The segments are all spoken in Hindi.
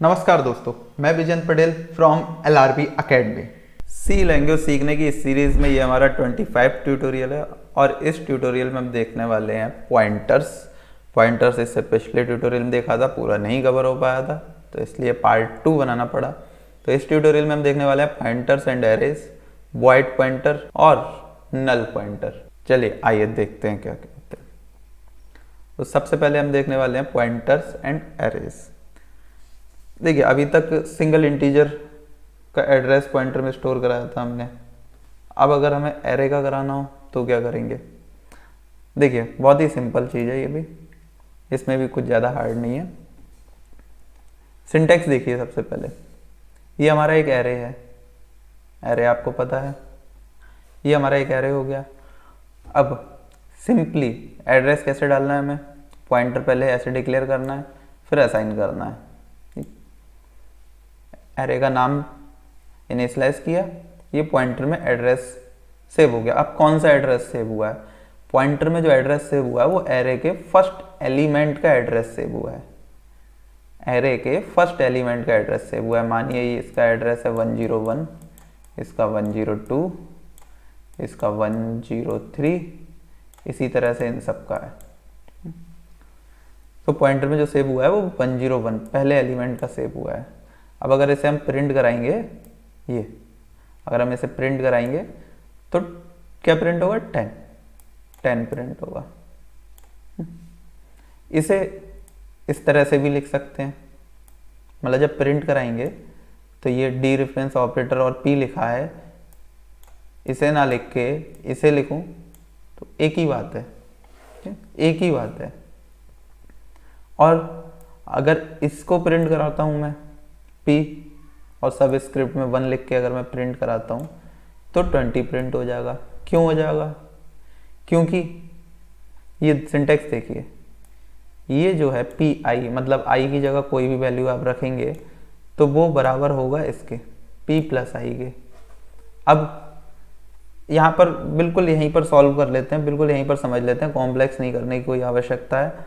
नमस्कार दोस्तों, मैं Vijendra Patel from LRB academy. C language सीखने की इस सीरीज़ में ये हमारा 25 ट्यूटोरियल है और इस ट्यूटोरियल में हम देखने वाले हैं पॉइंटर्स इससे पिछले ट्यूटोरियल में देखा था, पूरा नहीं कवर हो पाया था तो इसलिए पार्ट 2 बनाना पड़ा। तो इस ट्यूटोरियल में हम देखने वाले हैं pointers and arrays, void pointer और नल पॉइंटर। चलिए आइए देखते हैं क्या कहते हैं। तो सबसे पहले हम देखने वाले हैं पॉइंटर्स एंड एरेज। देखिए अभी तक सिंगल इंटीजर का एड्रेस पॉइंटर में स्टोर कराया था हमने। अब अगर हमें एरे का कराना हो तो क्या करेंगे। देखिए बहुत ही सिंपल चीज़ है ये भी, इसमें भी कुछ ज़्यादा हार्ड नहीं है। सिंटेक्स देखिए सबसे पहले, ये हमारा एक एरे है। एरे आपको पता है, ये हमारा एक एरे हो गया। अब सिंपली एड्रेस कैसे डालना है हमें, पॉइंटर पहले ऐसे डिक्लेयर करना है फिर असाइन करना है। एरे का नाम इनिशियलाइज किया, ये पॉइंटर में एड्रेस सेव हो गया। अब कौन सा एड्रेस सेव हुआ है, पॉइंटर में जो एड्रेस सेव हुआ है वो एरे के फर्स्ट एलिमेंट का एड्रेस सेव हुआ है। एरे के फर्स्ट एलिमेंट का एड्रेस सेव हुआ है। मानिए इसका एड्रेस है 101, इसका 102, इसका 103, इसी तरह से इन सब का है। तो पॉइंटर में जो सेव हुआ है वो 101 पहले एलिमेंट का सेव हुआ है। अब अगर इसे हम प्रिंट कराएंगे, ये अगर हम इसे प्रिंट कराएंगे तो क्या प्रिंट होगा, 10 प्रिंट होगा। इसे इस तरह से भी लिख सकते हैं, मतलब जब प्रिंट कराएंगे तो ये डी रेफरेंस ऑपरेटर और पी लिखा है, इसे ना लिख के इसे लिखूं तो एक ही बात है, एक ही बात है। और अगर इसको प्रिंट कराता हूं मैं P और सब स्क्रिप्ट में 1 लिख के अगर मैं प्रिंट कराता हूँ तो 20 प्रिंट हो जाएगा। क्यों हो जाएगा, क्योंकि ये सिंटेक्स देखिए, ये जो है PI मतलब I की जगह कोई भी वैल्यू आप रखेंगे तो वो बराबर होगा इसके P प्लस I के। अब यहाँ पर बिल्कुल यहीं पर सॉल्व कर लेते हैं, बिल्कुल यहीं पर समझ लेते हैं, कॉम्प्लेक्स नहीं करने की कोई आवश्यकता है।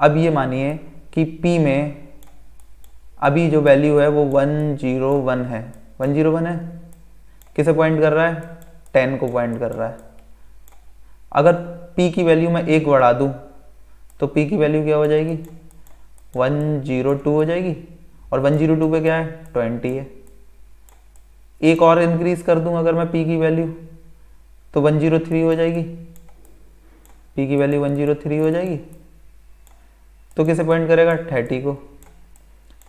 अब ये मानिए कि P में अभी जो वैल्यू है वो 101 है। 101 है, किसे पॉइंट कर रहा है, 10 को पॉइंट कर रहा है। अगर P की वैल्यू मैं 1 बढ़ा दूं तो P की वैल्यू क्या हो जाएगी, 102 हो जाएगी। और 102 पे क्या है, 20 है। एक और इंक्रीज कर दूं अगर मैं P की वैल्यू तो 103 हो जाएगी। P की वैल्यू 103 हो जाएगी तो किसे पॉइंट करेगा, 30 को।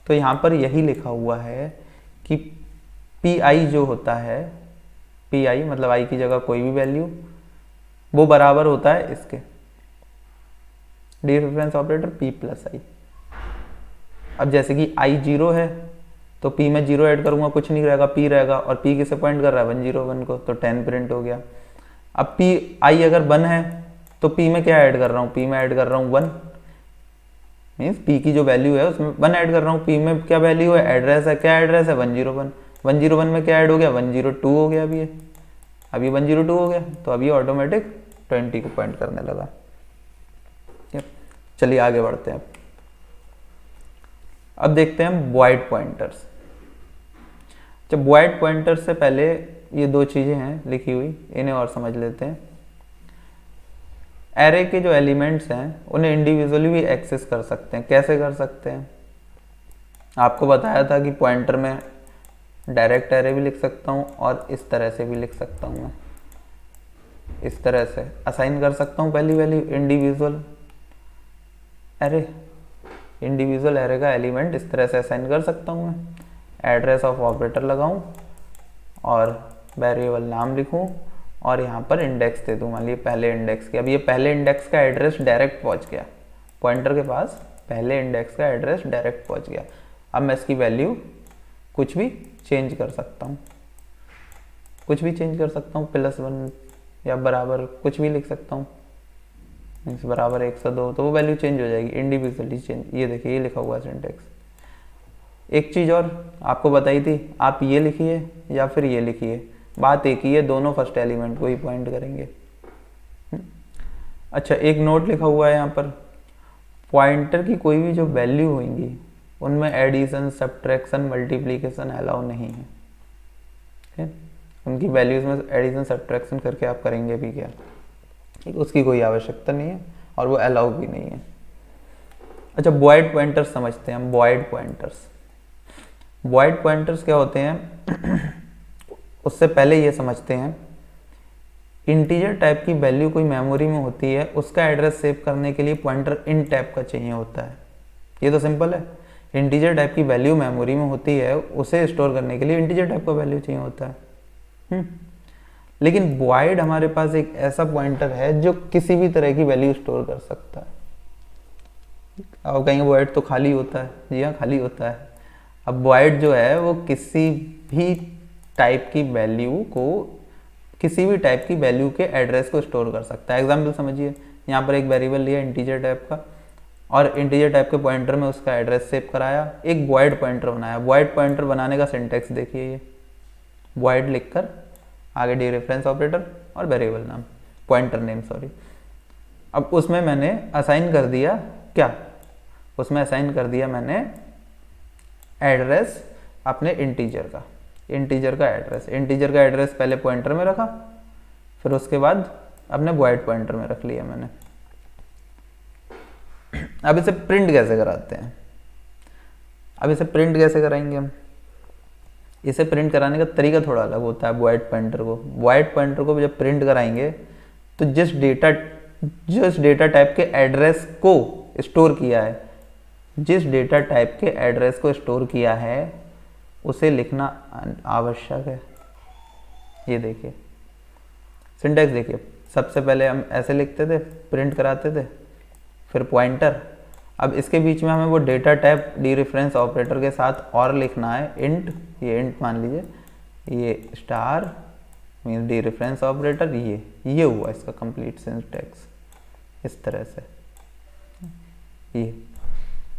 तो यहाँ पर यही लिखा हुआ है कि PI जो होता है, PI मतलब I की जगह कोई भी वैल्यू, वो बराबर होता है इसके D reference operator P plus I। अब जैसे कि I 0 है तो P में 0 ऐड करूंगा कुछ नहीं रहेगा, P रहेगा। और P किसे पॉइंट कर रहा है, 101 को, तो 10 प्रिंट हो गया। अब PI अगर 1 है तो P में क्या ऐड कर रहा हूँ, P में ऐड कर रहा हूँ 1, मीन्स P की जो वैल्यू है उसमें 1 ऐड कर रहा हूँ। P में क्या वैल्यू है, एड्रेस है, क्या एड्रेस है, 101। 101 में क्या ऐड हो गया, 102 हो गया। अभी 102 हो गया तो अभी ऑटोमेटिक 20 को पॉइंट करने लगा। चलिए आगे बढ़ते हैं। अब देखते हैं वॉइड पॉइंटर्स। जब वॉइड पॉइंटर्स से पहले ये दो चीज़ें हैं लिखी हुई, इन्हें और समझ लेते हैं। एरे के जो एलिमेंट्स हैं उन्हें इंडिविजुअली भी एक्सेस कर सकते हैं। कैसे कर सकते हैं, आपको बताया था कि पॉइंटर में डायरेक्ट एरे भी लिख सकता हूँ और इस तरह से भी लिख सकता हूँ। मैं इस तरह से असाइन कर सकता हूँ पहली वैल्यू इंडिविजुअल एरे का एलिमेंट इस तरह से असाइन कर सकता हूँ। मैं एड्रेस ऑफ ऑपरेटर लगाऊँ और वेरिएबल नाम लिखूँ और यहाँ पर इंडेक्स दे दूँ, मान लीजिए पहले इंडेक्स की। अब ये पहले इंडेक्स का एड्रेस डायरेक्ट पहुँच गया, पॉइंटर के पास पहले इंडेक्स का एड्रेस डायरेक्ट पहुँच गया। अब मैं इसकी वैल्यू कुछ भी चेंज कर सकता हूँ, +1 या बराबर कुछ भी लिख सकता हूँ, मीन्स बराबर 102, तो वो वैल्यू चेंज हो जाएगी, इंडिविजुअली चेंज। ये देखिए ये लिखा हुआ है सिंटेक्स। एक चीज़ और आपको बताई थी, आप ये लिखिए या फिर ये लिखिए, बात एक ही है, दोनों फर्स्ट एलिमेंट को ही पॉइंट करेंगे। अच्छा, एक नोट लिखा हुआ है यहाँ पर, पॉइंटर की कोई भी जो वैल्यू होंगी उनमें एडिशन, सब्ट्रैक्शन, मल्टीप्लिकेशन अलाउ नहीं है। ठीक है, उनकी वैल्यूज़ में एडिशन सब्ट्रैक्शन करके आप करेंगे भी क्या, ठीक, उसकी कोई आवश्यकता नहीं है और वो अलाउ भी नहीं है। अच्छा, वॉइड पॉइंटर्स समझते हैं हम। वॉइड पॉइंटर्स, वॉइड पॉइंटर्स क्या होते हैं उससे पहले ये समझते हैं, इंटीजर टाइप की वैल्यू कोई मेमोरी में होती है, उसका एड्रेस सेव करने के लिए पॉइंटर इन टाइप का चाहिए होता है। ये तो सिंपल है, इंटीजर टाइप की वैल्यू मेमोरी में होती है, उसे स्टोर करने के लिए इंटीजर टाइप का वैल्यू चाहिए होता है। लेकिन वॉइड हमारे पास एक ऐसा पॉइंटर है जो किसी भी तरह की वैल्यू स्टोर कर सकता है। अब कहेंगे वॉइड तो खाली होता है, जी हाँ खाली होता है। अब वॉइड जो है वो किसी भी टाइप की वैल्यू को, किसी भी टाइप की वैल्यू के एड्रेस को स्टोर कर सकता है। एग्जाम्पल समझिए, यहाँ पर एक वेरिएबल लिया इंटीजर टाइप का और इंटीजर टाइप के पॉइंटर में उसका एड्रेस सेव कराया, एक वॉइड पॉइंटर बनाया। वॉइड पॉइंटर बनाने का सिंटेक्स देखिए, ये वॉइड लिखकर आगे डीरेफरेंस ऑपरेटर और वेरिएबल नाम, पॉइंटर नेम सॉरी। अब उसमें मैंने असाइन कर दिया क्या, उसमें असाइन कर दिया मैंने एड्रेस अपने इंटीजर का, इंटीजर का एड्रेस। इंटीजर का एड्रेस पहले पॉइंटर में रखा, फिर उसके बाद अपने वॉइड पॉइंटर में रख लिया मैंने। अब इसे प्रिंट कैसे कराते हैं, अब इसे प्रिंट कैसे कराएंगे हम, इसे प्रिंट कराने का तरीका थोड़ा अलग होता है। वॉइड पॉइंटर को, वॉइड पॉइंटर को जब प्रिंट कराएंगे तो जिस डेटा टाइप के एड्रेस को स्टोर किया है, जिस डेटा टाइप के एड्रेस को स्टोर किया है उसे लिखना आवश्यक है। ये देखिए सिंटैक्स देखिए, सबसे पहले हम ऐसे लिखते थे, प्रिंट कराते थे, फिर पॉइंटर। अब इसके बीच में हमें वो डेटा टाइप डीरेफरेंस ऑपरेटर के साथ और लिखना है इंट, ये इंट मान लीजिए, ये स्टार मीन्स डीरेफरेंस ऑपरेटर, ये हुआ इसका कंप्लीट सिंटैक्स इस तरह से। ये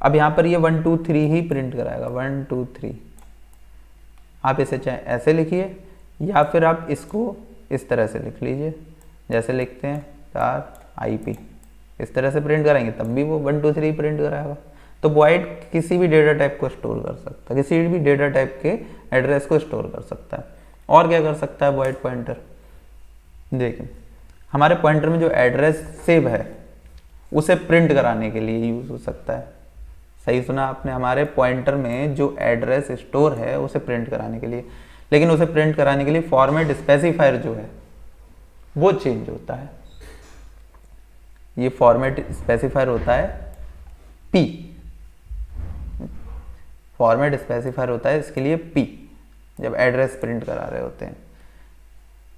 अब यहाँ पर ये 1 2 3 ही प्रिंट कराएगा, 1 2 3। आप इसे चाहे ऐसे लिखिए या फिर आप इसको इस तरह से लिख लीजिए, जैसे लिखते हैं स्टार IP, इस तरह से प्रिंट कराएंगे तब भी वो 1 2 3 प्रिंट कराएगा। तो वॉइड किसी भी डेटा टाइप को स्टोर कर सकता है, किसी भी डेटा टाइप के एड्रेस को स्टोर कर सकता है। और क्या कर सकता है वॉइड पॉइंटर, देखिए हमारे पॉइंटर में जो एड्रेस सेव है उसे प्रिंट कराने के लिए यूज हो सकता है। सही सुना आपने, हमारे पॉइंटर में जो एड्रेस स्टोर है उसे प्रिंट कराने के लिए। लेकिन उसे प्रिंट कराने के लिए फॉर्मेट स्पेसिफायर जो है वो चेंज होता है। ये फॉर्मेट स्पेसिफायर होता है P, फॉर्मेट स्पेसिफायर होता है इसके लिए P, जब एड्रेस प्रिंट करा रहे होते हैं।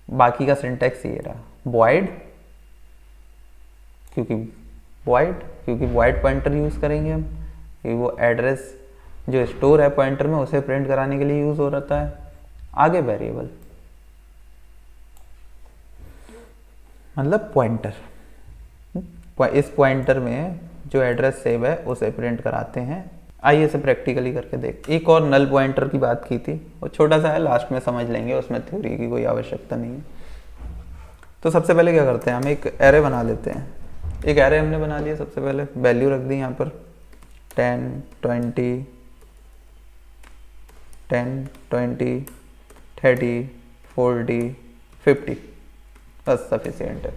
बाकी का सिंटैक्स ये रहा, वॉइड क्योंकि वॉइड पॉइंटर यूज करेंगे हम, कि वो एड्रेस जो स्टोर है पॉइंटर में उसे प्रिंट कराने के लिए यूज हो रहा है। आगे वेरिएबल मतलब पॉइंटर, इस पॉइंटर में जो एड्रेस सेव है उसे प्रिंट कराते हैं। आइए इसे प्रैक्टिकली करके देख। एक और नल पॉइंटर की बात की थी, वो छोटा सा है, लास्ट में समझ लेंगे, उसमें थ्योरी की कोई आवश्यकता नहीं है। तो सबसे पहले क्या करते हैं, हम एक एरे बना लेते हैं। एक एरे हमने बना लिया, सबसे पहले वैल्यू रख दी यहाँ पर 10 20 30 40 50, बस सफिशिएंट है।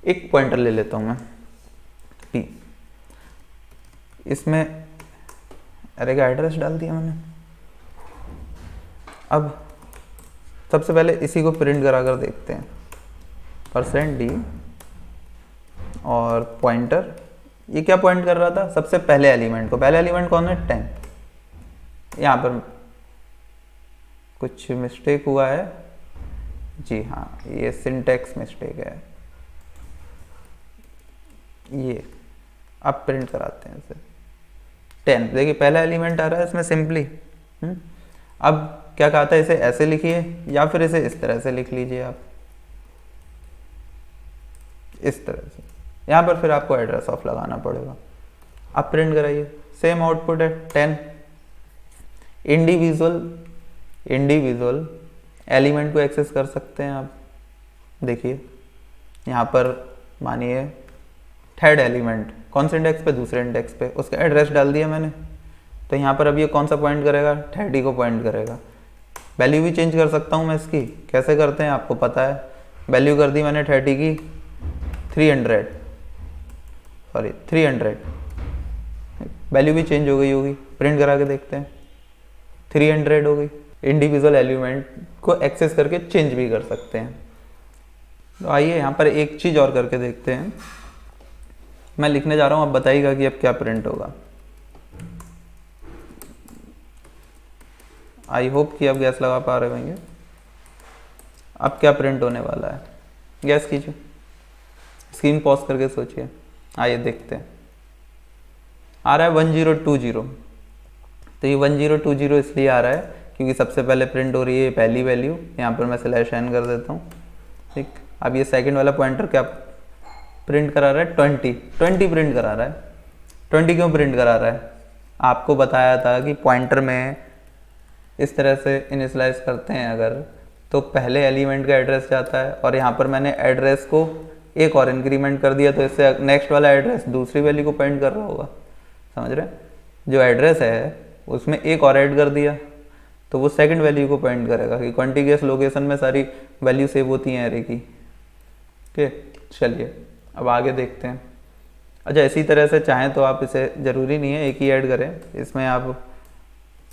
एक पॉइंटर ले लेता हूँ मैं P, इसमें एरे का एड्रेस डाल दिया मैंने। अब सबसे पहले इसी को प्रिंट करा कर देखते हैं, %d और पॉइंटर। ये क्या पॉइंट कर रहा था, सबसे पहले एलिमेंट को। पहले एलिमेंट कौन है 10। यहाँ पर कुछ मिस्टेक हुआ है, जी हाँ ये सिंटैक्स मिस्टेक है। ये अब प्रिंट कराते हैं इसे 10, देखिए पहला एलिमेंट आ रहा है इसमें सिंपली। अब क्या कहा था, इसे ऐसे लिखिए या फिर इसे इस तरह से लिख लीजिए आप, इस तरह से। यहाँ पर फिर आपको एड्रेस ऑफ लगाना पड़ेगा। अब प्रिंट कराइए, सेम आउटपुट है 10। इंडिविजुअल एलिमेंट को एक्सेस कर सकते हैं आप। देखिए यहाँ पर मानिए थर्ड एलिमेंट कौन से इंडेक्स पे, दूसरे इंडेक्स पे, उसका एड्रेस डाल दिया मैंने। तो यहाँ पर अब ये कौन सा पॉइंट करेगा, 30 को पॉइंट करेगा। वैल्यू भी चेंज कर सकता हूँ मैं इसकी, कैसे करते हैं आपको पता है। वैल्यू कर दी मैंने 30 की 300, वैल्यू भी चेंज हो गई होगी, प्रिंट करा के देखते हैं, 300 हो गई। इंडिविजुअल एलिमेंट को एक्सेस करके चेंज भी कर सकते हैं। तो आइए यहाँ पर एक चीज़ और करके देखते हैं। मैं लिखने जा रहा हूँ, आप बताइएगा कि अब क्या प्रिंट होगा। आई होप कि आप गैस लगा पा रहे होंगे। अब क्या प्रिंट होने वाला है, गैस कीजिए, स्क्रीन पॉज करके सोचिए। आइए देखते हैं। आ रहा है 1020। तो ये 1020 इसलिए आ रहा है क्योंकि सबसे पहले प्रिंट हो रही है पहली वैल्यू। यहाँ पर मैं /n कर देता हूँ, ठीक। अब ये सेकंड वाला पॉइंटर क्या प्रिंट करा रहा है, 20 प्रिंट करा रहा है। 20 क्यों प्रिंट करा रहा है, आपको बताया था कि पॉइंटर में इस तरह से इनिशियलाइज करते हैं अगर, तो पहले एलिमेंट का एड्रेस जाता है, और यहाँ पर मैंने एड्रेस को एक और इंक्रीमेंट कर दिया, तो इससे नेक्स्ट वाला एड्रेस दूसरी वैल्यू को पॉइंट कर रहा होगा। समझ रहे हैं, जो एड्रेस है उसमें एक और ऐड कर दिया तो वो सेकंड वैल्यू को पॉइंट करेगा कि कॉन्टिग्यूअस लोकेशन में सारी वैल्यू सेव होती हैं एरे की। ठीक, चलिए अब आगे देखते हैं। अच्छा, इसी तरह से चाहें तो आप इसे, ज़रूरी नहीं है एक ही ऐड करें, इसमें आप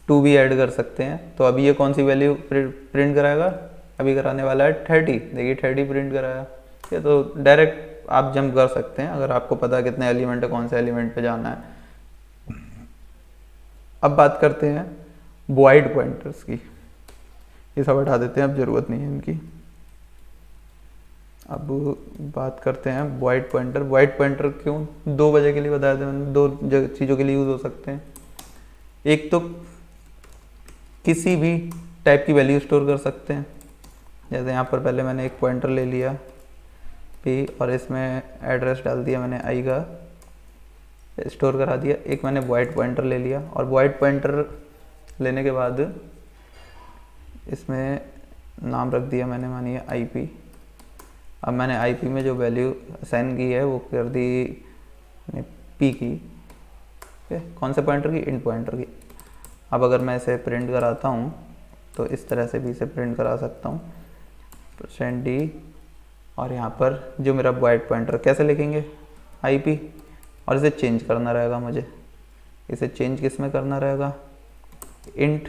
2 भी ऐड कर सकते हैं। तो अभी ये कौन सी वैल्यू प्रिंट कराएगा, अभी कराने वाला है 30। देखिए 30 प्रिंट कराया। ये तो डायरेक्ट आप जंप कर सकते हैं अगर आपको पता कितने एलिमेंट है, कौन से एलिमेंट पे जाना है। अब बात करते हैं वॉइड पॉइंटर्स की। ये सब हटा देते हैं, अब ज़रूरत नहीं है इनकी। अब बात करते हैं वॉइड पॉइंटर। वॉइड पॉइंटर क्यों, 2 वजह के लिए बताया था मैंने, 2 चीज़ों के लिए यूज़ हो सकते हैं। एक तो किसी भी टाइप की वैल्यू स्टोर कर सकते हैं, जैसे यहाँ पर पहले मैंने एक पॉइंटर ले लिया p और इसमें एड्रेस डाल दिया मैंने i का, स्टोर करा दिया। एक मैंने वॉइड पॉइंटर ले लिया, और वॉइड पॉइंटर लेने के बाद इसमें नाम रख दिया मैंने, मानिए ip। अब मैंने ip में जो वैल्यू असाइन की है वो कर दी p की, कौन से पॉइंटर की, int पॉइंटर की। अब अगर मैं इसे प्रिंट कराता हूँ तो इस तरह से भी इसे प्रिंट करा सकता हूँ, %d, और यहाँ पर जो मेरा वॉइड पॉइंटर कैसे लिखेंगे, ip, और इसे चेंज करना रहेगा मुझे। इसे चेंज किस में करना रहेगा, int,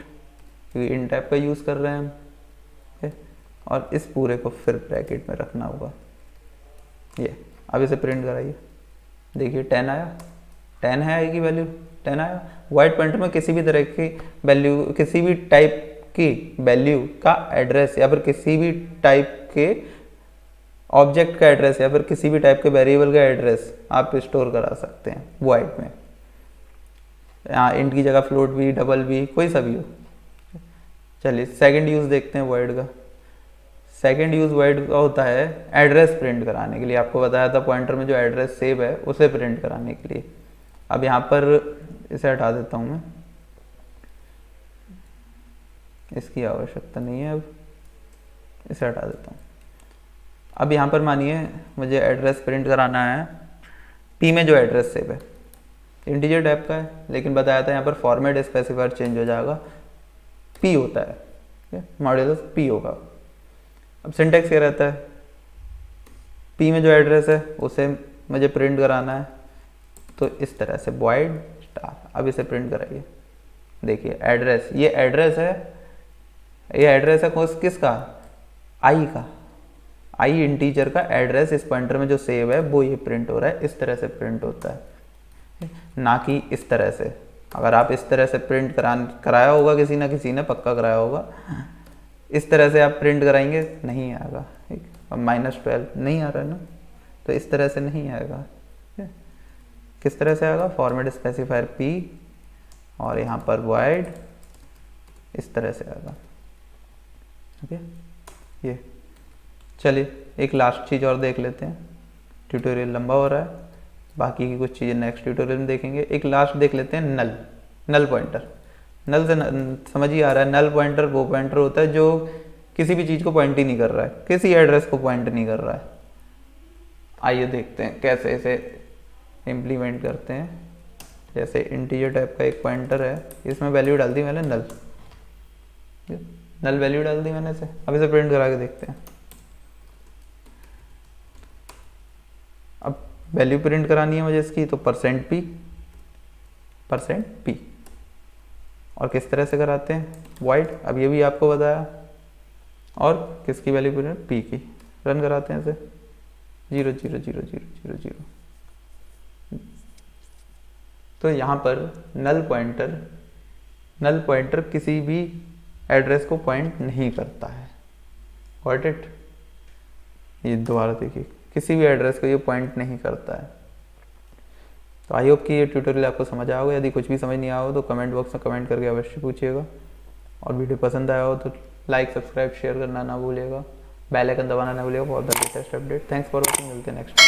क्योंकि int टाइप का यूज़ कर रहे हैं हम, और इस पूरे को फिर ब्रैकेट में रखना होगा। ये अब इसे प्रिंट कराइए, देखिए 10 आया, 10 है आई की वैल्यू, 10 आया। वॉइड पॉइंटर में किसी भी तरह की वैल्यू, किसी भी टाइप की वैल्यू का एड्रेस, या फिर किसी भी टाइप के ऑब्जेक्ट का एड्रेस, या फिर किसी भी टाइप के वेरिएबल का एड्रेस आप स्टोर करा सकते हैं वॉइड में। यहाँ इंट की जगह फ्लोट भी, डबल भी, कोई सा भी हो। चलिए सेकंड यूज़ देखते हैं वॉइड का। सेकंड यूज़ वॉइड का होता है एड्रेस प्रिंट कराने के लिए। आपको बताया था पॉइंटर में जो एड्रेस सेव है उसे प्रिंट कराने के लिए। अब यहाँ पर इसे हटा देता हूँ मैं, इसकी आवश्यकता नहीं है, अब इसे हटा देता हूँ। अब यहाँ पर मानिए मुझे एड्रेस प्रिंट कराना है, p में जो एड्रेस सेव है इंटीजर टाइप का है, लेकिन बताया था यहाँ पर फॉर्मेट स्पेसिफायर चेंज हो जाएगा, p होता है, मॉड्यूलस p होगा। अब सिंटेक्स क्या रहता है, p में जो एड्रेस है उसे मुझे प्रिंट कराना है, तो इस तरह से वॉइड स्टार। अब इसे प्रिंट कराइए, देखिए एड्रेस, ये एड्रेस है, ये एड्रेस है किसका, i का, i इंटीजर का एड्रेस इस पॉइंटर में जो सेव है वो ये प्रिंट हो रहा है। इस तरह से प्रिंट होता है, ना कि इस तरह से। अगर आप इस तरह से प्रिंट कराया होगा किसी ना किसी ने, पक्का कराया होगा, इस तरह से आप प्रिंट कराएंगे नहीं आएगा। ठीक, अब -12 नहीं आ रहा है ना, तो इस तरह से नहीं आएगा। किस तरह से आएगा, फॉर्मेट स्पेसिफायर p, और यहाँ पर वॉइड, इस तरह से आएगा। ओके, ये चलिए एक लास्ट चीज़ और देख लेते हैं, ट्यूटोरियल लंबा हो रहा है, बाकी की कुछ चीज़ें नेक्स्ट ट्यूटोरियल में देखेंगे। एक लास्ट देख लेते हैं नल पॉइंटर। नल से समझ ही आ रहा है, नल पॉइंटर वो पॉइंटर होता है जो किसी भी चीज़ को पॉइंट ही नहीं कर रहा है, किसी एड्रेस को पॉइंट नहीं कर रहा है। आइए देखते हैं कैसे इसे इम्प्लीमेंट करते हैं। जैसे इंटीजर टाइप का एक पॉइंटर है, इसमें वैल्यू डाल दी मैंने नल, नल वैल्यू डाल दी मैंने इसे। अब इसे प्रिंट करा के देखते हैं। अब वैल्यू प्रिंट करानी है मुझे इसकी, तो %p और किस तरह से कराते हैं, वॉइड, अब ये भी आपको बताया, और किसकी वैल्यू प्रिंट, p की। रन कराते हैं इसे, 0 0 0 0 0 0। तो यहाँ पर नल पॉइंटर किसी भी एड्रेस को पॉइंट नहीं करता है। Got it? ये दोबारा देखिए, किसी भी एड्रेस को ये पॉइंट नहीं करता है। तो आई होप कि ये ट्यूटोरियल आपको समझ आया होगा। यदि कुछ भी समझ नहीं आया हो तो कमेंट बॉक्स में कमेंट करके अवश्य पूछिएगा, और वीडियो पसंद आया हो तो लाइक, सब्सक्राइब, शेयर करना ना भूलिएगा, बेल आइकन दबाना ना भूलिएगा for the latest update. Thanks for watching, मिलते हैं नेक्स्ट।